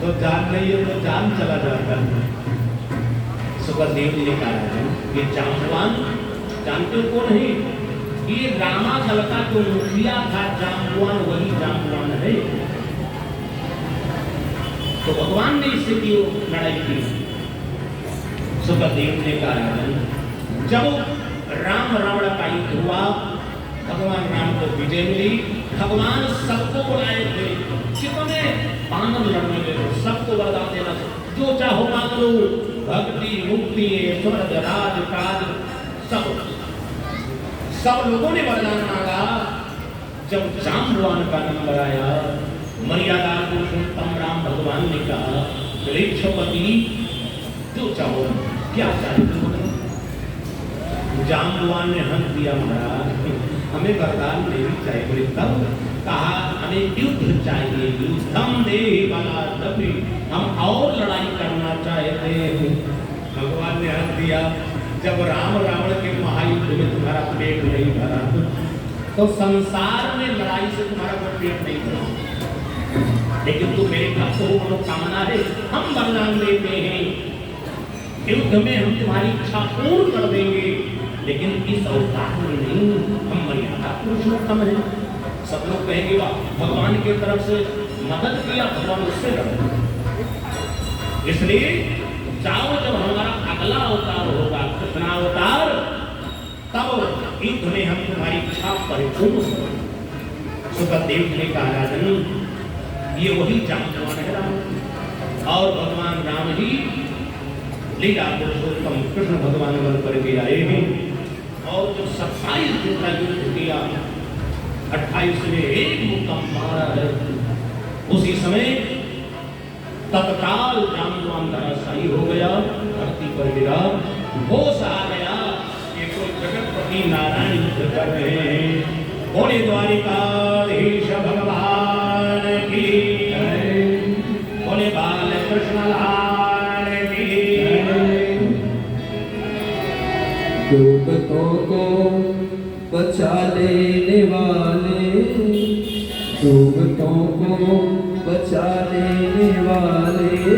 तो जान नहीं है तो जान चला जाता है। सुखदेव जी ने कहा ये जाम्बवान जानते हो कौन है? ये रामा दल का जो मुखिया था जाम्बवान, वही जाम्बवान है। तो भगवान ने इससे की लड़ाई की। सुखदेव ने कहा जब राम रावण का युद्ध हुआ, भगवान राम को विजय मिली, भगवान सबको बुलाए थे, कितने आनंद लड़ने में सबको वरदान देना, जो चाहो मांग लो, भक्ति मुक्ति स्वर्ग राज काज सब लोगों ने वरदान मांगा। जब जाम्बवान का नंबर आया, मर्यादा पुरुषोत्तम राम भगवान ने कहा वृक्षपति जो चाहो, क्या चाहिए? जाम्बवान ने हंस दिया, महाराज हमें वरदान नहीं चाहिए। बोले तब? कहा हमें युद्ध चाहिए, युद्धम देहि बलादपि, हम और लड़ाई करना चाहते हैं। भगवान ने हंस दिया, जब राम रावण के महायुद्ध में तुम्हारा पेट नहीं भरा तो संसार में लड़ाई से तुम्हारा पेट नहीं भरा, लेकिन तुम मेरे भक्त हो, मनोकामना है, हम वरदान लेते हैं, युद्ध में हम तुम्हारी इच्छा पूर्ण कर देंगे, लेकिन इस अवतार में नहीं, हम मर्यादा पुरुषोत्तम है। सब लोग कहेंगे वाह, भगवान की तरफ से मदद किया, भगवान उससे लड़े। इसलिए जाओ, जब हमारा अगला अवतार होगा कृष्ण अवतार, तब युद्ध में हम तुम्हारी इच्छा परिपूर्ण करेंगे। सुखदेव ने कहा राजन ये वही जाम्बवान है राम, और भगवान राम ही लीला पुरुषोत्तम कृष्ण भगवान बन करके आए हैं। और जो 27 दिन का युद्ध किया, 28 में एक मुक्का मारा है, उसी समय तत्काल जाम्बवान धराशायी हो गया, धरती पर गिरा, होश आ गया कि कोई जगतपति नारायण युद्ध कर रहे हैं। बोले द्वारिकाधीश भगवान की जय, बोले बाल कृष्ण लाल की जय। दुखों को बचा लेने वाले, दुखों को बचा लेने वाले,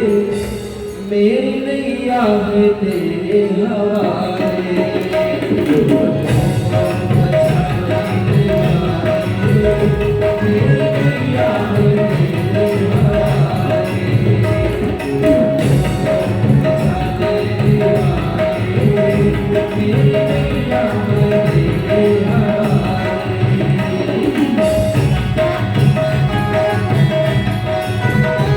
मेरी नैया है तेरे हवाले। दुखों को बचा लेने वाले, मेरी नैया है तेरे हवाले। दुखों को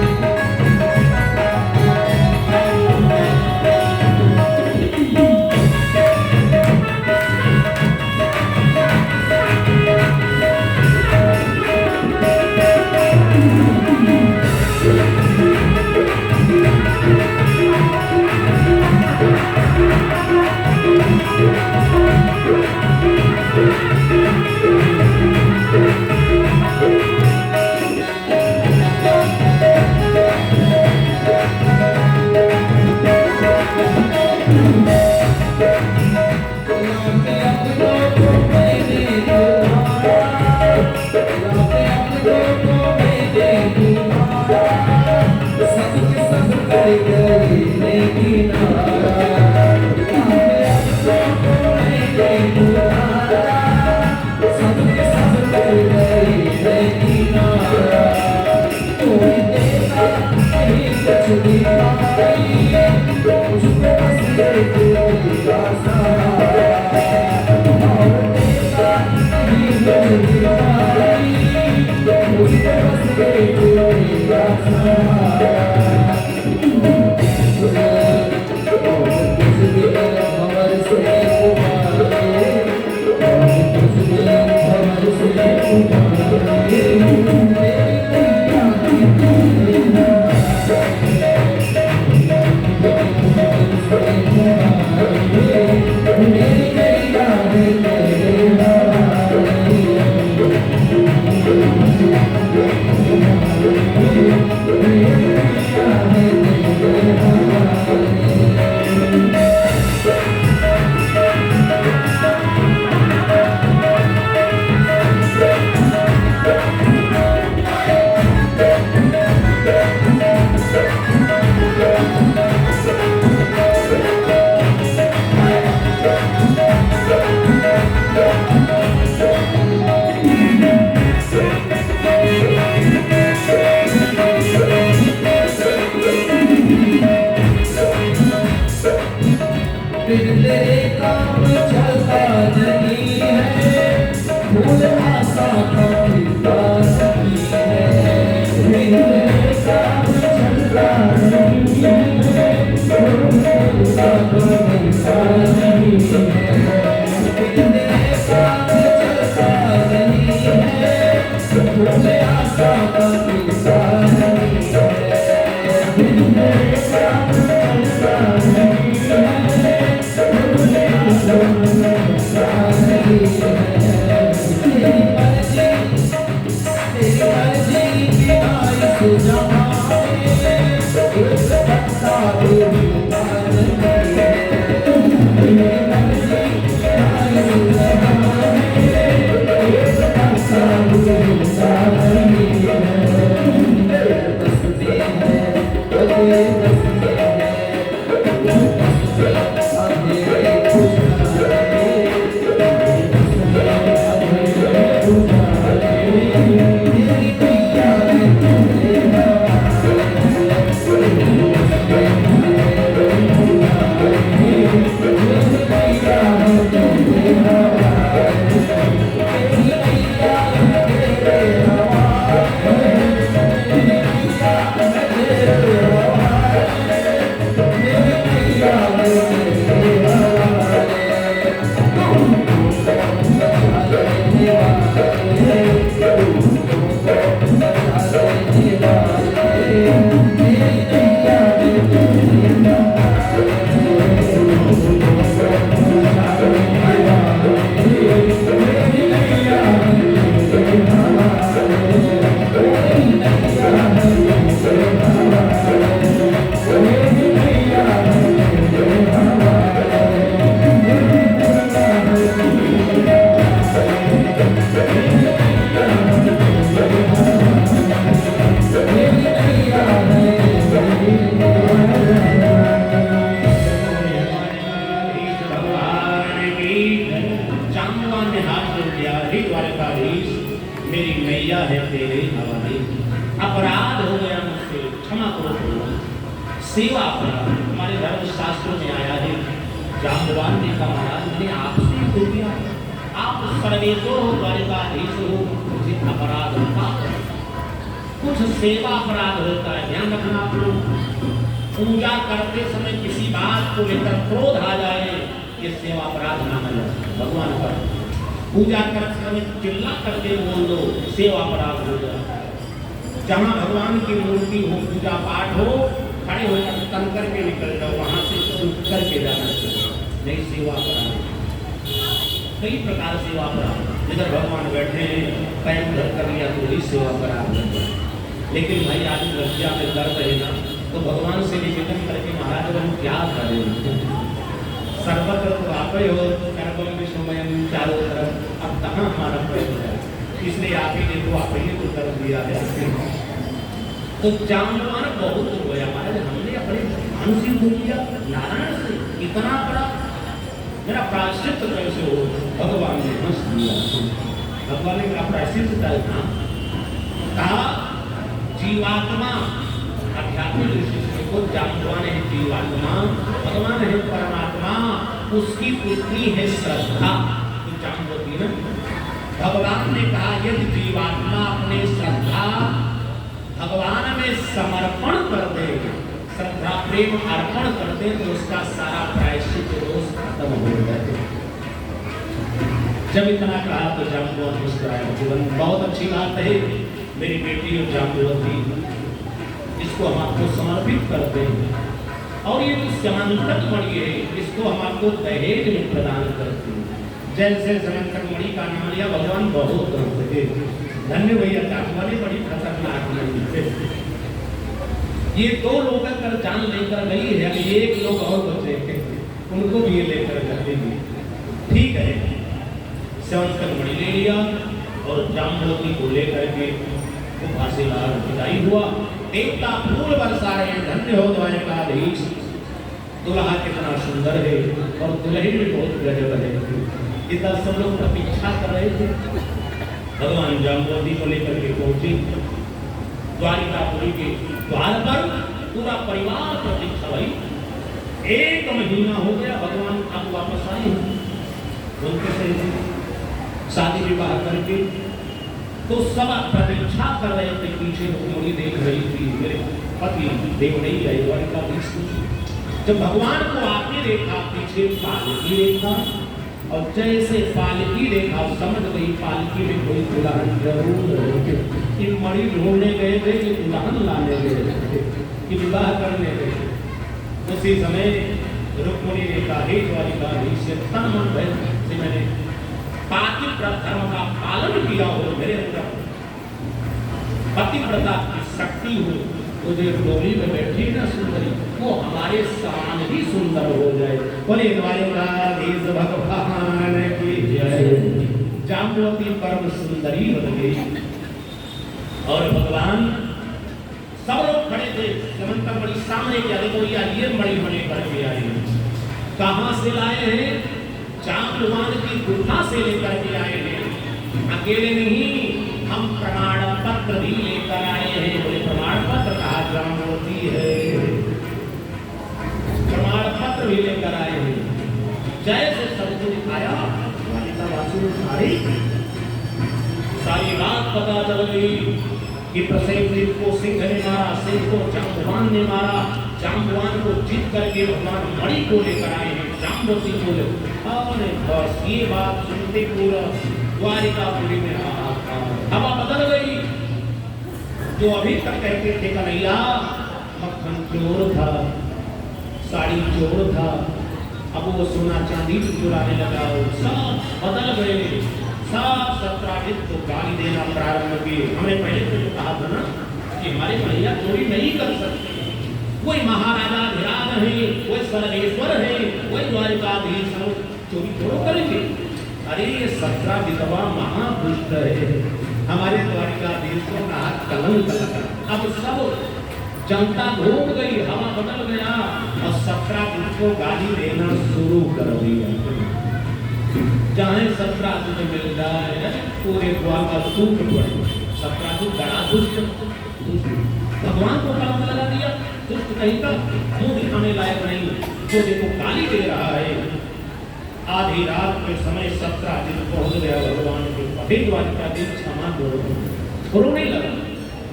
बचा लेने वाले, मेरी नैया है तेरे हवाले। बिगड़े काम चलता नहीं है, फूल आशा का खिलता नहीं है। बिगड़े काम चलता नहीं है, फूल आशा का खिलता नहीं है। बिगड़े काम चलता नहीं है, फूल आशा का खिलता नहीं है। बिगड़े काम चलता नहीं है, मेरी मैया है तेरे हवाले, अपराध हो गया मुझसे क्षमा करो प्रभु। सेवा अपराध हमारे धर्म शास्त्रों में आया है। जाम्बवान ने कहा महाराज मैंने आपसे खो दिया, आप सर्वेश्वर हो, द्वारिकाधीश हो, मुझे अपराध होता कुछ सेवा अपराध होता है। ध्यान रखना आप लोग, पूजा करते समय किसी बात को लेकर क्रोध आ जाए ये सेवा अपराध माना जाता है। भगवान का पूजा करते समय चिल्ला करके बोल दो, सेवा अपराध हो जाता है। जहाँ भगवान की मूर्ति हो, पूजा पाठ हो, खड़े होकर तन करके निकल जाओ, वहां से सूख करके जाना चाहिए, नहीं सेवा अपराध। कई प्रकार सेवा अपराध, इधर भगवान बैठे हैं पैर उधर कर लिया तो ही सेवा अपराध है। लेकिन भाई आदमी लज्जा में दर्द है ना, तो भगवान से निवेदन करके महाराज हम क्या करें, सर्वत्र तो आप ही हो, सर्वम विश्वमयम चारों तरफ, अब कहाँ हमारा प्रयत्न है, इसलिए आप ही देखो आप ही तो कर दिया है। तो जाम्बवान बहुत रोया महाराज, हमने अपने भगवान से खो लिया, नारायण से इतना बड़ा मेरा प्रायश्चित कैसे हो। भगवान ने हंस दिया, भगवान ने मेरा प्रायश्चित कहा जीवात्मा आध्यात्मिक दृष्टि को जाम्बवान है जीवात्मा, भगवान है परमात्मा, उसकी पुत्री है श्रद्धा। तो जाम्बवती ना भगवान ने कहा यदि जीवात्मा अपने श्रद्धा भगवान में समर्पण कर दे, श्रद्धा प्रेम अर्पण कर दे, तो उसका सारा प्रायश्चित दोष खत्म हो जाए। जब इतना कहा तो जाम्बवत मुस्कुराया, जीवन बहुत अच्छी बात है, मेरी बेटी और जाम्बवती, इसको हम आपको समर्पित करते हैं, और ये जो समंतक मणि है इसको हम आपको दहेज में प्रदान करते हैं। जैसे समंतक मणि का नाम लिया भगवान बहुत धन्य भैया, चाकवाली बड़ी खतरनाक मणि है। ये दो लोग कर जान लेकर गई है, अभी एक लोग और बचे थे, उनको भी ये लेकर जाएंगे। ठीक है, समंतक मणि ले लिया और जाम्बवती को लेकर के फांसीदार विदाई हुआ। देवता फूल बरसा रहे धन्य हो द्वारिकाधीश, दुल्हा कितना सुंदर है और दुल्हन भी बहुत गजब है। इतना सब लोग प्रतीक्षा कर रहे थे। भगवान जाम्बवती को लेकर के पहुंचे द्वारिकापुरी के द्वार पर, पूरा परिवार प्रतीक्षा भाई। 1 महीना हो गया, भगवान अब वापस आए उनके से शादी विवाह करके, तो सब प्रतीक्षा कर रहे थे। पीछे रुक्मिणी देख रही थी, मेरे पति देव नहीं आए द्वारिकाधीश। जब भगवान को आके देखा, पीछे पालकी देखा, और जैसे पालकी देखा समझ गई पालकी में कोई दुल्हन जरूर है। कि मणि ढूंढने गए थे कि दुल्हन लाने गए थे कि विवाह करने गए। उसी समय रुक्मिणी ने कहा, हे द्वारिकाधीश, तन मन भय से मैंने पातिव्रता धर्म का पालन किया हो, मेरे अंदर पतिव्रता की शक्ति हो, वो जो डोली में बैठी ना सुंदरी, वो हमारे समान ही सुंदर हो जाए। बोले द्वारिकाधीश भगवान की जय। जाम्बवती परम सुंदरी बन गई और भगवान, सब लोग खड़े थे। समंतक बड़ी सामने क्या, देखो ये मणि बने करके आए, कहां से लाए हैं? जाम्बवान की गुफा से लेकर के आए हैं। अकेले नहीं, हम प्रमाण पत्र भी लेकर आए हैं। बोले प्रमाण पत्र कहा जाम्बवती है, प्रमाण पत्र भी लेकर आए हैं। जैसे सबको दिखाया, सारी रात पता चल गई कि प्रसेनजीत को सिंह ने मारा, सिंह को जाम्बवान ने मारा, जाम्बवान को जीत करके भगवान मणि को लेकर आए हैं जाम्बवती को। और बस ये बात सुनते पूरा द्वारिकापुरी में हवा बदल गई। जो अभी तक कहते थे कन्हैया मक्खन चोर था, साड़ी चोर था, अब वो सोना चांदी चुराने लगा, सब बदल गए। सब सत्राजित को गाली देना प्रारंभ किए। हमने पहले तो कहा था ना कि हमारे भैया चोरी नहीं कर सकते, वही महाराजा विराज है, वही सर्वेश्वर है, वही द्वारिकाधीश है, चोरी थोड़ा करेंगे। अरे ये सत्राजितवा महादुष्ट है, हमारे द्वारिकाधीश को कहा कलंक लगा। अब सब जनता घूम गई, हवा बदल गया और सत्राजित को गाली देना शुरू कर दिया। जहाँ सत्राजित मिल जाए पूरे द्वार का सूख पड़े। सत्राजित बड़ा दुष्ट, भगवान को कलंक लगा दिया। दुष्ट कहीं का मुंह दिखाने लायक नहीं, जो देखो गाली दे रहा है। आधी रात के समय सत्राजित पहुंच गया भगवान के पति द्वारिकाधीश क्षमा दो, रोने लगा।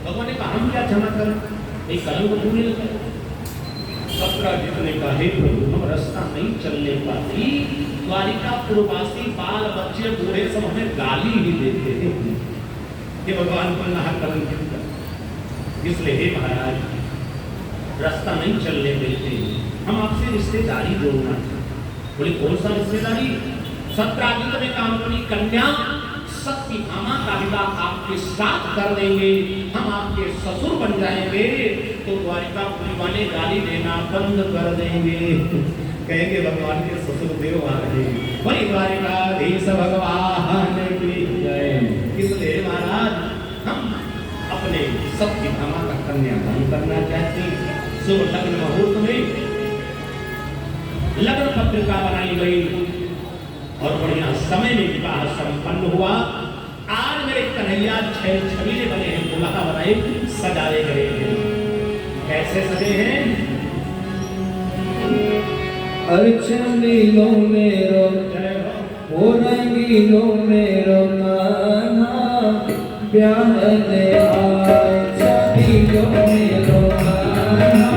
भगवान ने कहा हम क्या क्षमा करें, एक कलंक होने लगा। सत्राजित ने कहा हे प्रभु, हम रास्ता नहीं चलने पाती, द्वारिकापुरवासी बाल बच्चे बूढ़े सब हमें गाली ही देते हैं कि भगवान को ना कलंकित कर। इसलिए हे महाराज, रास्ता नहीं चलने देते, हम आपसे रिश्तेदारी जोड़ना चाहते। बोले कौन सा रिश्तेदारी? सत्राजित ने कहा अपनी कन्या सत्यभामा का विवाह आपके साथ कर देंगे, हम आपके ससुर बन जाएंगे, तो द्वारिकापुरी वाले गाली देना बंद कर देंगे। कहेंगे भगवान के ससुर देव आ रहे हैं। बोले द्वारिकाधीश भगवान की जय। इसलिए महाराज हम अपने सत्यभामा का कन्यादान करना चाहते हैं। शुभ लग्न मुहूर्त में लग्न पत्रिका बनाई गई और बढ़िया समय में विवाह संपन्न हुआ। आज मेरे कन्हैया 6 छबीले बने हैं, दुल्हा बनाए सजाए गए हैं। कैसे सजे हैं? अर्चनीलो मेरो ओ रंगीलो मेरो कान्हा, प्यारे आए चनीलो मेरो कान्हा,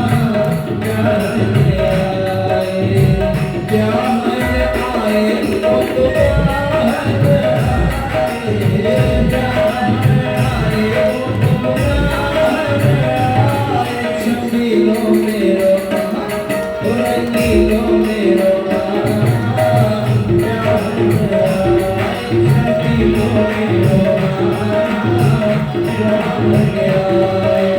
प्यारे आए, प्यारे आए ओ तो प्यारे आए, प्यारे आए ओ तो प्यारे आए, चनीलो मेरो रंगीलो मेरो कान्हा, प्यारे आए चनीलो मेरो कान्हा, प्यारे आए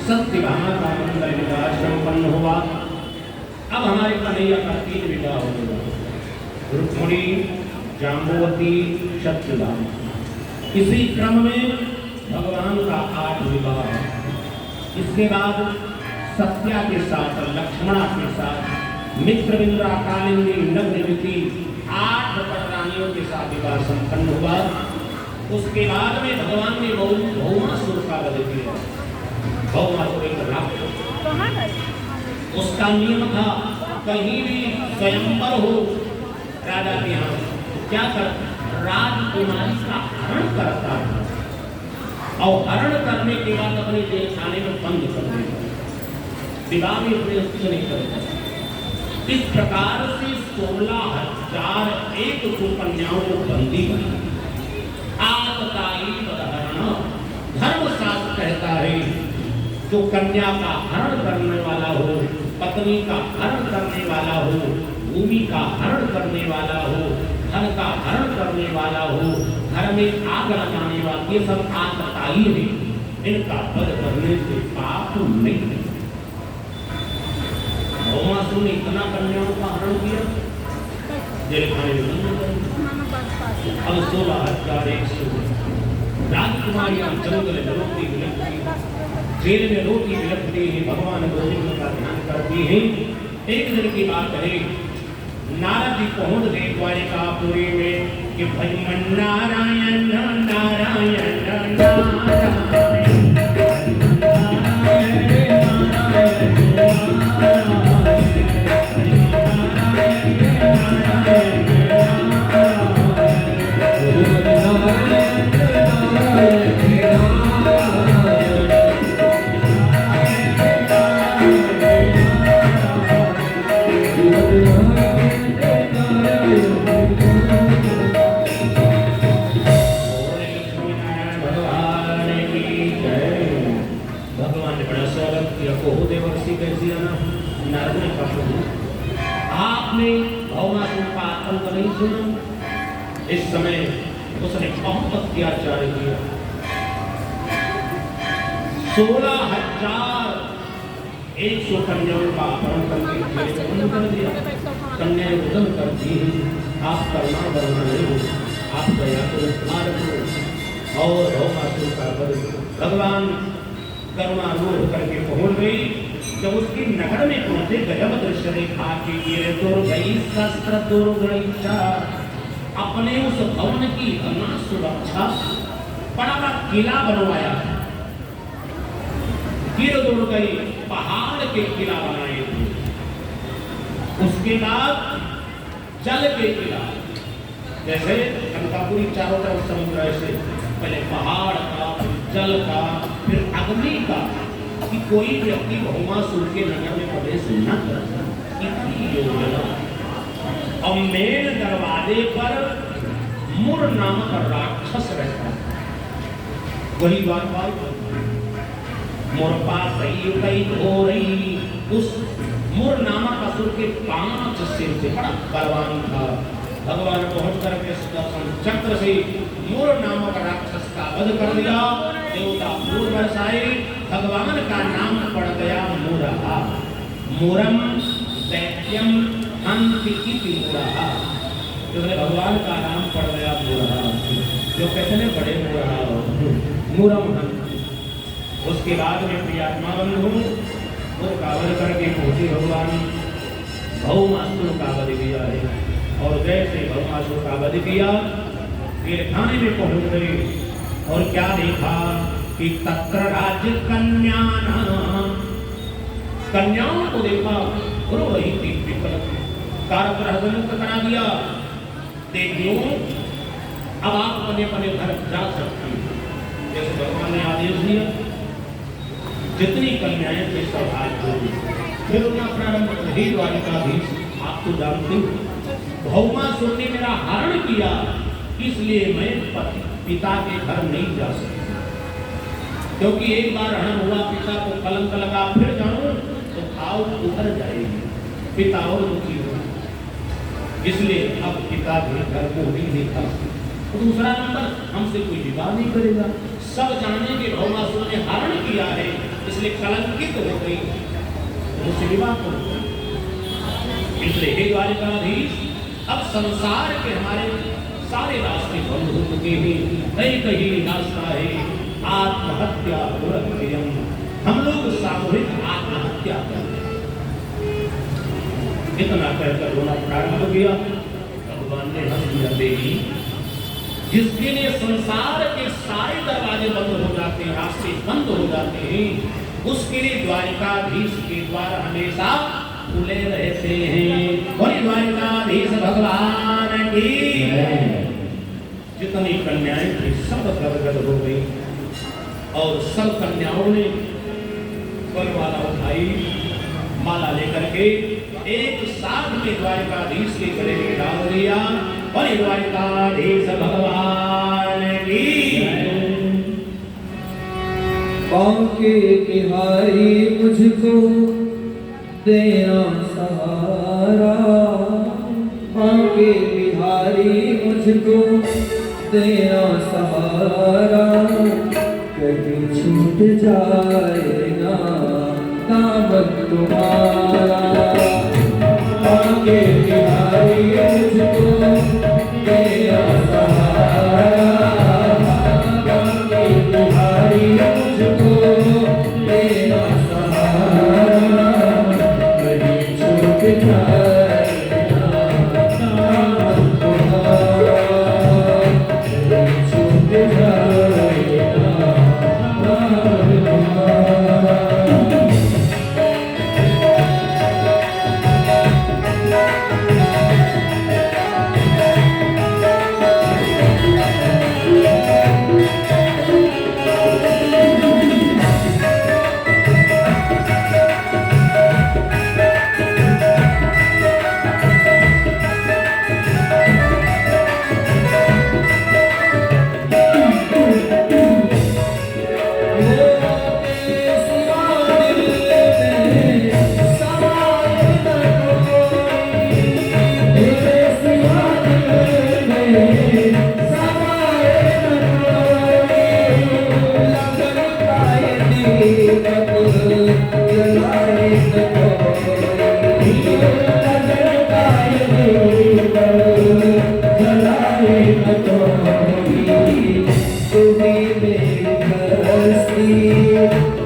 सत्यभामा का मंगल विवाह संपन्न हुआ। अब हमारे कन्हैया का 3 विवाह हो गया, रुक्मिणी, जाम्बवती, सत्यभामा। इसी क्रम में भगवान का 8 विवाह। इसके बाद सत्या के साथ, लक्ष्मणा के साथ, मित्रविंद्रा, कालिंदी, नग्नवती 8 पटरानियों के साथ विवाह संपन्न हुआ। उसके बाद में भगवान ने भौमासुर का वध किया। भौमासुर एक राक्षस, उसका नियम था कहीं भी स्वयंवर हो राजा के यहाँ क्या करता, राजकुमारी का हरण करता और हरण करने के बाद अपने जेल खाने में बंद कर देता, विवाह में प्रवेश नहीं करता। इस प्रकार से 16,001 सुकन्याओं को बंदी बना। धर्मशास्त्र कहता है जो कन्या का हरण करने वाला हो, पत्नी का हरण करने वाला हो, भूमि का हरण करने वाला हो, धन का हरण करने वाला हो, घर में आग लगाने वाला, ये सब आतताई है। इनका वध करने से पाप नहीं है। भौमासुर ने इतना कन्याओं का हरण किया, जेल खाने में बंद कर दिया। अब 16,100 राजकुमारियां जंगल में रोती बिलखती, जेल में रोती बिलखती हैं, भगवान गोविंद का ध्यान करती हैं। एक दिन की बात है, नारद जी पहुंच गए द्वारिकापुरी में कि भजमन नारायण नारायण नारायण। आपने भौमासुर का आतंक नहीं सुना? इस समय उसने बहुत अत्याचार किया। 16,100 कन्याओं का अपहरण करके बंद कर दिया। कन्याएं रुदन करती हैं, आप करुणा वर्णन नहीं हो, आप दया को उद्धार करो। और भौमासुर का वध भगवान करुणा रोक करके पहुंच गई। जब उसकी नगर में पहुंचे गजब दृश्य देखा कि ये दुर्गई शस्त्र दुर्गईचा, अपने उस भवन की इतना सुरक्षा, बड़ा बड़ा किला बनवाया। गिर दुर्गई पहाड़ के किला बनाए थे। उसके बाद जल के किला, जैसे कनकापुरी चारों तरफ समुद्र, ऐसे पहले पहाड़ का, जल का, फिर अग्नि का, कि कोई व्यक्ति भौमासुर के नगर में प्रवेश न कर सके, इतनी योजना। और मेन दरवाजे पर मुर नामक राक्षस रहता है। वही बात मोर पास कई हो रही। उस मुर नामक असुर के 5 सिर थे, बड़ा बलवान था। भगवान पहुंच करके सुदर्शन चक्र से मुर नामक राक्षस का वध कर दिया। देवता फूल बरसाए, भगवान का नाम पड़ गया मुरहा। मुरम दैत्यम हंति इति मुरहा, जो भगवान का नाम पड़ गया मुरहा, जो कहते हैं बड़े मुरहा, मुरम हंति। उसके बाद में प्रियात्मा बंधु वो कावड़ करके पहुंचे भगवान। भौमासुर का वध किया है, और जैसे भौमासुर का वध किया, फिर थाने में पहुंच गए और क्या देखा कि तत्र राज्य कन्याओं को देखा, और वही थी विकल्प कारग्रह मुक्त करा दिया। देखियो अब आप अपने अपने घर जा सकते हैं, जैसे भगवान ने आदेश दिया। जितनी कन्याएं थे सब आज हो गई। फिर उन्हें प्रारंभ ही द्वारिकाधीश, आप तो जानते हो भौमासुर ने मेरा हरण किया, इसलिए मैं पिता के घर नहीं जा सकता, क्योंकि एक बार हरण हुआ, पिता को कलंक लगा, फिर जाऊं तो खाओ उतर जाएगी, पिता और दुखी हो। इसलिए अब पिता के घर को नहीं देखा। तो दूसरा नंबर, हमसे कोई विवाह नहीं करेगा। सब जाने के भौमासुर ने हरण किया है, इसलिए कलंकित हो गई, मुझसे विवाह करो। इसलिए हे द्वारिकाधीश, अब संसार के हमारे सारे रास्ते बंद हो चुके हैं। एक ही रास्ता है आत्महत्या। हम लोग सामूहिक आत्महत्या करते हैं। इतना कहकर रोना प्रारंभ किया। भगवान ने हंस दिया, देवी जिसके लिए संसार के सारे दरवाजे बंद हो जाते हैं, रास्ते बंद हो जाते हैं, उसके लिए द्वारिकाधीश के द्वार हमेशा खुले रहते हैं। और द्वारिकाधीश भगवान की जितनी कन्याएं थी सब गदगद हो गई, और सब कन्याओं ने माला उठाई, माला लेकर के एक साथ में द्वारिकाधीश के गले में डाल दिया। और द्वारिकाधीश भगवान की बांके बिहारी मुझको देना सहारा, बांके बिहारी मुझको देना सहारा, कहीं छूट जाएगा दामन तुम्हारा। बांके बिहारी मुझको देना सहारा, बांके बिहारी मुझको देना सहारा, कहीं छूट जाएगा दामन तुम्हारा, कहीं छूट जाएगा दामन तुम्हारा।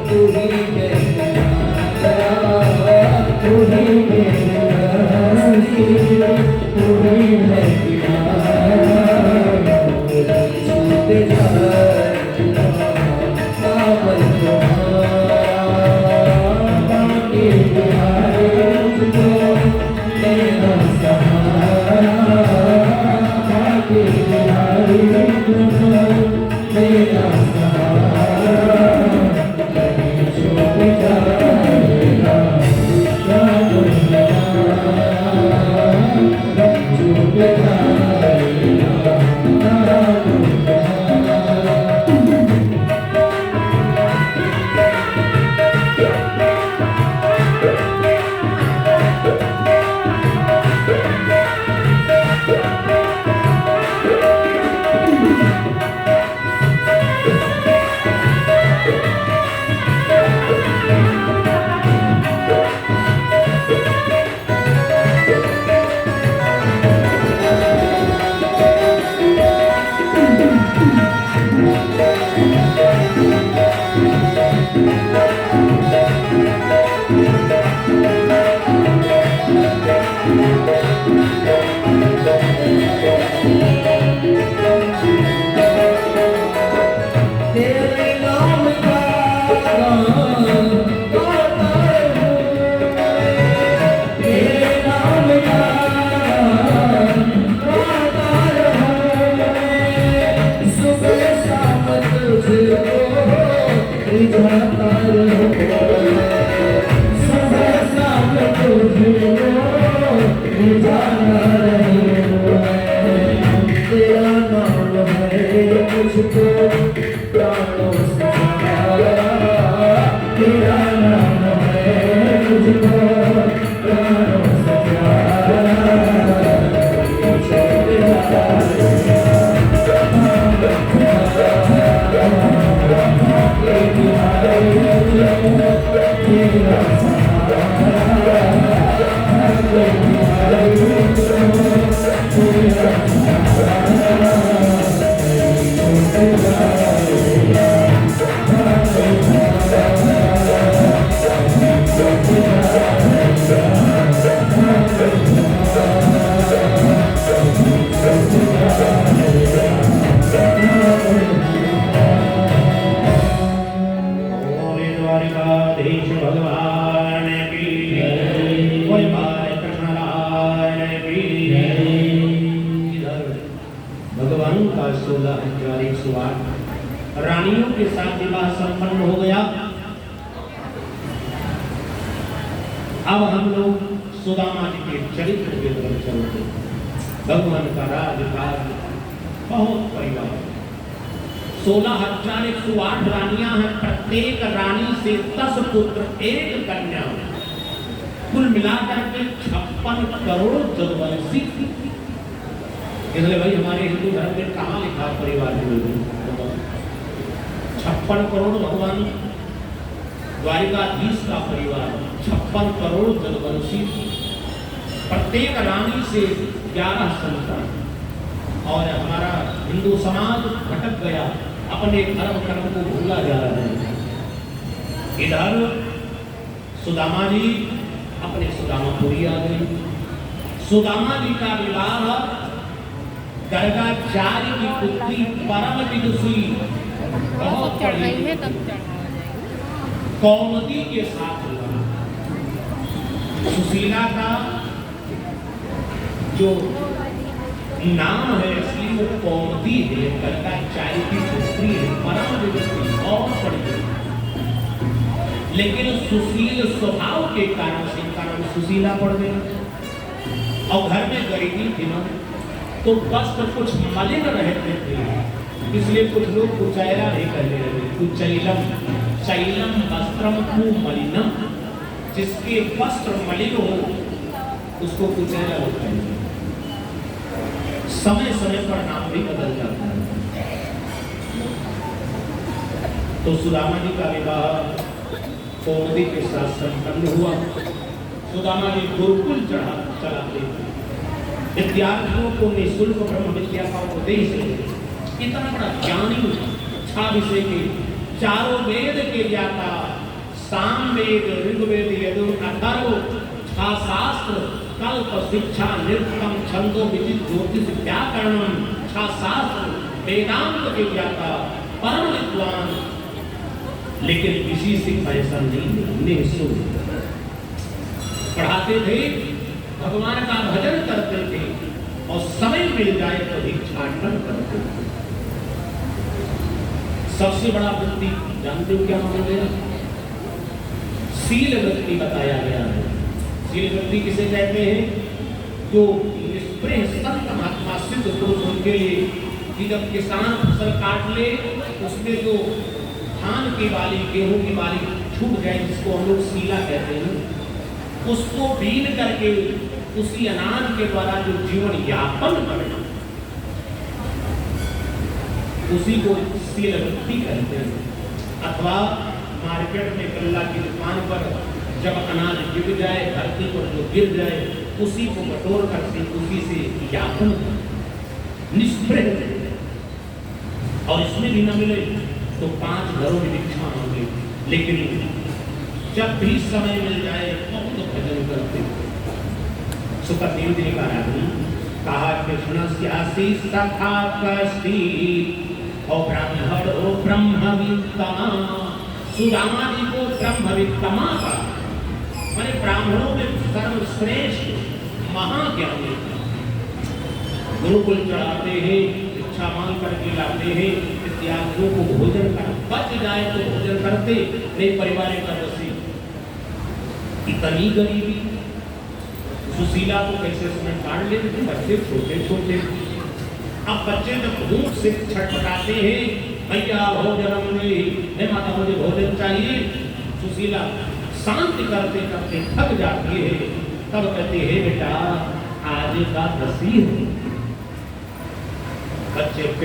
तू ही मेरा तू ही मेरा तू ही मेरा छूटे जाए पावन तुम्हारा बाकी बिहारी मुझको तेरा सहारा बाकी बिहारी मुझको तेरा सहारा कहीं छूट जाएगा क्या दुनिया छूट जाएगा क्या दुनिया तेरे नाम का गान गाता हूँ तेरे नाम का गान गाता रहूँ सुबह शाम तुझको रिझाता रहूँ सुबह शाम तुझको रिझाता रहूँ तेरा नाम है मुझको प्राणों से प्यारा तेरा नाम है मुझको प्राणों से प्यारा छोड़ बोले द्वारिकाधीश भगवान की जय। बोले भाई कृष्णलाल की जय। इधर भगवान का 16,108 रानियों के साथ विवाह संपन्न हो गया। अब हम लोग सुदामा जी के चरित्र के तरफ चलते हैं। भगवान का राजकाज बहुत परिवार 16,108 रानियां हैं। प्रत्येक रानी से 10 पुत्र, 1 कन्या, कुल मिलाकर के 56 करोड़ जगवंशी। इसलिए भाई हमारे हिंदू धर्म में कहाँ लिखा परिवार के लोग 56 करोड़ भगवान द्वारिकाधीश का परिवार, 56 करोड़ जगवंशी, प्रत्येक रानी से 11 संतान। और हमारा हिंदू समाज भटक गया, अपने धर्म कर्म को भूला जा रहा है। इधर सुदामा जी अपने सुदामापुरी आ गई। सुदामा जी का विवाह गर्गाचार्य की पुत्री परम विदुषी बहुत पढ़ी कौमुदी के साथ हुआ। सुशीला का जो नाम है इसलिए वो कौमुदी है, गर्गाचार्य की पुत्री है, परम विदुषी और पढ़ी। लेकिन सुशील स्वभाव के कारण से सुशीला पड़ गई। और घर में गरीबी थी ना, तो वस्त्र कुछ मलिन रहते थे, इसलिए कुछ लोग कुचैला नहीं कहने लगे। कुचैलम शैलम वस्त्रम कुमलिनम, जिसके वस्त्र मलिन हो उसको कुचैला लोग कहेंगे। समय समय पर नाम भी बदल जाता है। तो सुदामा जी का विवाह कौमुदी के साथ संपन्न हुआ। सुदामा जी गुरुकुल चलाते थे, विद्यार्थियों को निःशुल्क ब्रह्म विद्या का उपदेश देते। इतना बड़ा ज्ञानी था विषय के, चारों वेद के ज्ञाता, सामवेद ऋग्वेद यजुर अथर्व छा शास्त्र कल्प शिक्षा नृत्यम छंदो विदित ज्योतिष व्याकरणम छा शास्त्र वेदांत के ज्ञाता परम विद्वान। लेकिन किसी से पैसा नहीं निःशुल्क पढ़ाते थे, भगवान का भजन करते थे और समय मिल जाए तो भिक्षाटन करते थे। सबसे बड़ा वृत्ति जानते हो क्या माना गया? शील वृत्ति बताया गया है। शील वृत्ति किसे कहते हैं? जो निष्प्रेह संत महात्मा सिद्ध पुरुष उनके लिए कि जब किसान फसल काट ले उसमें जो धान की बाली गेहूं की बाली छूट जाए, जिसको हम लोग सीला कहते हैं, उसको बीन करके उसी अनाज के द्वारा जो जीवन यापन करना, उसी को शील वृत्ति कहते हैं। अथवा मार्केट में गल्ला की दुकान पर जब अनाज गिर जाए, धरती पर जो गिर जाए, उसी को बटोर करके उसी से यापन निष्प्रेह। और इसमें भी न मिले तो 5 घरों में भिक्षा मांगे, लेकिन जब भी समय मिल जाए बहुत भजन करते। सुखदेव जी का कहा कृष्ण स्यासी सखा कष्टी और ब्राह्मण हो ब्रह्मवित्तमा। सुदामा जी को ब्रह्मवित्तमा का माने ब्राह्मणों में सर्वश्रेष्ठ महाज्ञानी। गुरुकुल चढ़ाते हैं, इच्छा मांग करके लाते हैं, विद्यार्थियों को भोजन कर बच जाए तो भोजन करते, नहीं परिवार का बसी। इतनी गरीबी सुशीला को कैसे समय काट लेते थे बच्चे छोटे छोटे। अब बच्चे जब भूख से छटपटाते हैं, भैया भोजन दे, माता मुझे भोजन चाहिए, सुशीला शांति करते करते थक जाती है, तब कहती है बेटा आज का बसी है। बच्चे